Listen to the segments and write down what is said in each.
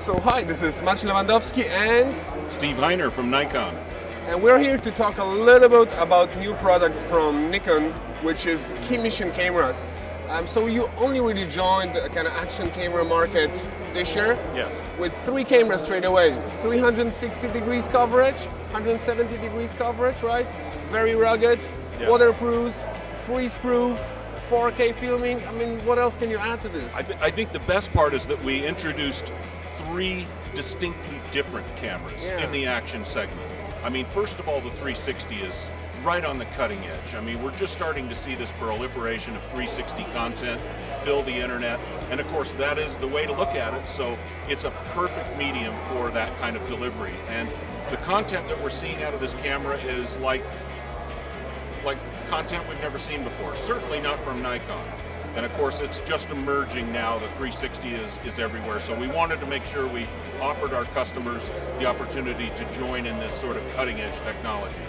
So hi, this is Marcin and Steve Heiner from Nikon. And we're here to talk a little bit about new products from Nikon, which is key mission cameras. So you only really joined the kind of action camera market this year? Yes. With 3 cameras straight away. 360 degrees coverage, 170 degrees coverage, right? Very rugged, yes. Waterproof, freeze-proof, 4K filming. I mean, what else can you add to this? I think the best part is that we introduced 3 distinctly different cameras in the action segment. I mean, first of all, the 360 is right on the cutting edge. I mean, we're just starting to see this proliferation of 360 content fill the internet, and of course that is the way to look at it, so it's a perfect medium for that kind of delivery. And the content that we're seeing out of this camera is like content we've never seen before, certainly not from Nikon. And of course it's just emerging now, the 360 is everywhere, so we wanted to make sure we offered our customers the opportunity to join in this sort of cutting edge technology.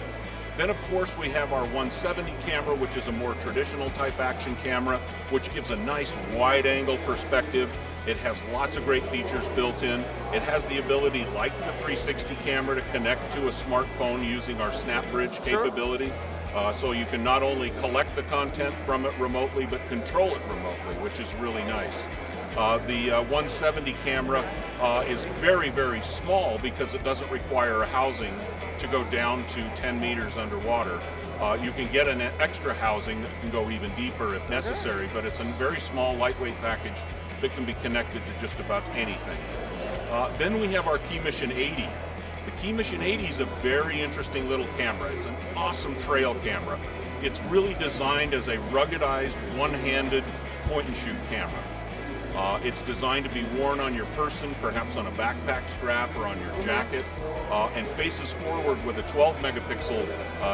Then of course we have our 170 camera, which is a more traditional type action camera, which gives a nice wide angle perspective. It has lots of great features built in. It has the ability, like the 360 camera, to connect to a smartphone using our SnapBridge capability. So you can not only collect the content from it remotely, but control it remotely, which is really nice. The 170 camera is very, very small because it doesn't require a housing to go down to 10 meters underwater. You can get an extra housing that can go even deeper if necessary, but it's a very small, lightweight package that can be connected to just about anything. Then we have our KeyMission 80. The KeyMission 80 is a very interesting little camera. It's an awesome trail camera. It's really designed as a ruggedized, one-handed point-and-shoot camera. It's designed to be worn on your person, perhaps on a backpack strap or on your jacket, and faces forward with a 12 megapixel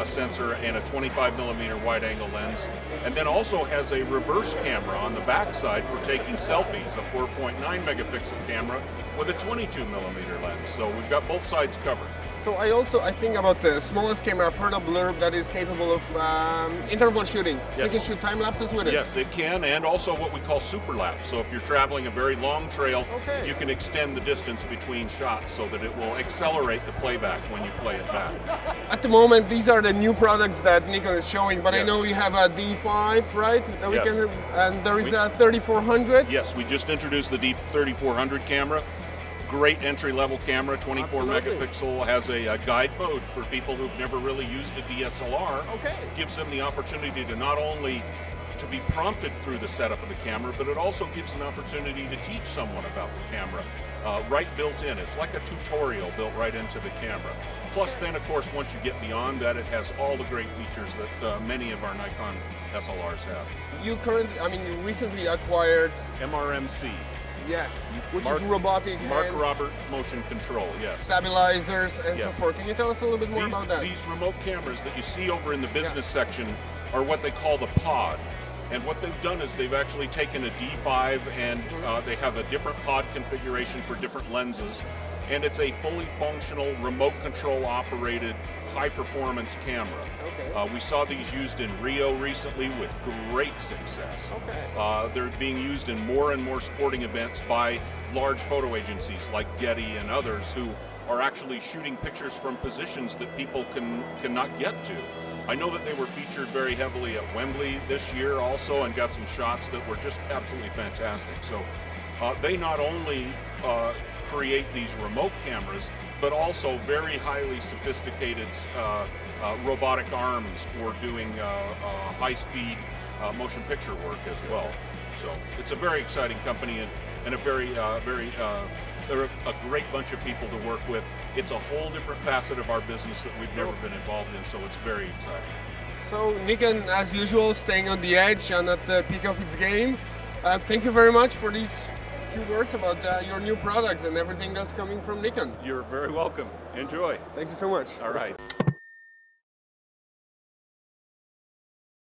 sensor and a 25 millimeter wide angle lens, and then also has a reverse camera on the back side for taking selfies, a 4.9 megapixel camera with a 22 millimeter lens. So we've got both sides covered. So I think about the smallest camera. I've heard of Blurb that is capable of interval shooting. So you can shoot time lapses with it. Yes, it can, and also what we call super lapse. So if you're traveling a very long trail, you can extend the distance between shots so that it will accelerate the playback when you play it back. At the moment, these are the new products that Nikon is showing, but I know you have a D5, right? That we can, and there is a 3400. Yes, we just introduced the D3400 camera. Great entry-level camera, 24 megapixel, has a guide mode for people who've never really used a DSLR. Gives them the opportunity to not only to be prompted through the setup of the camera, but it also gives an opportunity to teach someone about the camera. Right built in. It's like a tutorial built right into the camera. Plus then, of course, once you get beyond that, it has all the great features that many of our Nikon SLRs have. You recently acquired MRMC. Yes, which is robotic Mark Roberts motion control, yes. Stabilizers and so forth. Can you tell us a little bit more about that? These remote cameras that you see over in the business section are what they call the pod. And what they've done is they've actually taken a D5 and they have a different pod configuration for different lenses. And it's a fully functional, remote control operated, high performance camera. We saw these used in Rio recently with great success. They're being used in more and more sporting events by large photo agencies like Getty and others who are actually shooting pictures from positions that people cannot get to. I know that they were featured very heavily at Wembley this year also and got some shots that were just absolutely fantastic. So they not only create these remote cameras, but also very highly sophisticated robotic arms for doing high-speed motion picture work as well. So it's a very exciting company and a they're a great bunch of people to work with. It's a whole different facet of our business that we've never been involved in, so it's very exciting. So Nikon, as usual, staying on the edge and at the peak of its game. Thank you very much for these few words about your new products and everything that's coming from Nikon. You're very welcome. Enjoy. Thank you so much. All right.